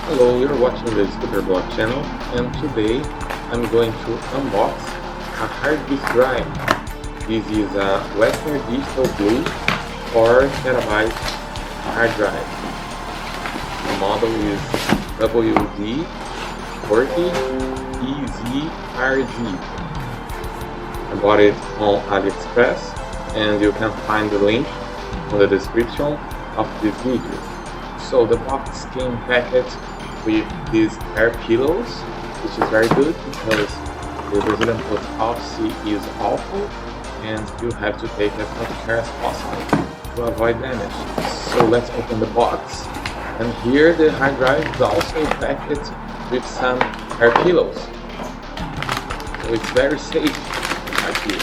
Hello, you're watching the Skooter blog channel, and today I'm going to unbox a hard disk drive. This is a Western Digital Blue 4TB hard drive. The model is WD40EZRZ. I bought it on AliExpress, and you can find the link in the description of this video. So the box came packaged with these air pillows, which is very good because the Brazilian post office is awful and you have to take as much care as possible to avoid damage. So let's open the box. And here the hard drive is also packaged with some air pillows. So it's very safe right here.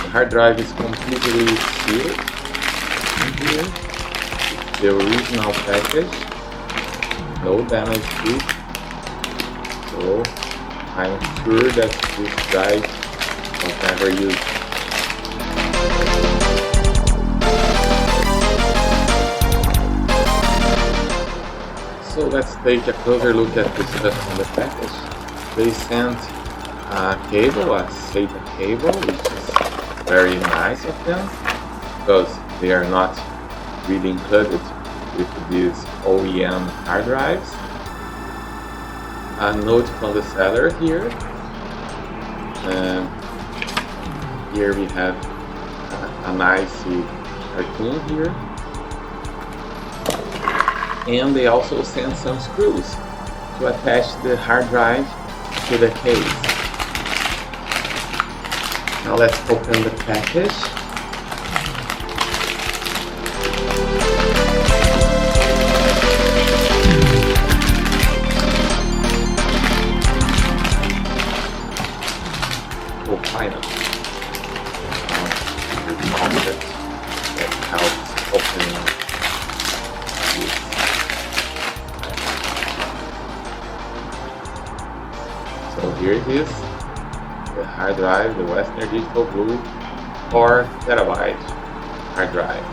The hard drive is completely sealed in here. The original package, no damage to it, so I'm sure that this drive was never used. So let's take a closer look at the stuff on the package. They sent a cable, a SATA cable, which is very nice of them because they are not really included with these OEM hard drives. A note from the seller here. Here we have a nice cartoon here. And they also sent some screws to attach the hard drive to the case. Now let's open the package. Finally, the concept that helps opening this. So here it is, the hard drive, the Western Digital Blue 4TB hard drive.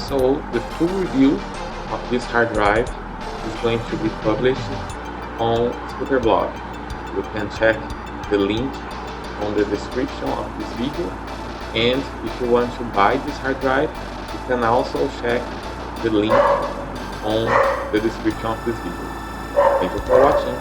So the full review of this hard drive is going to be published on Skooter blog. You can check the link on the description of this video, and if you want to buy this hard drive, you can also check the link on the description of this video. Thank you for watching.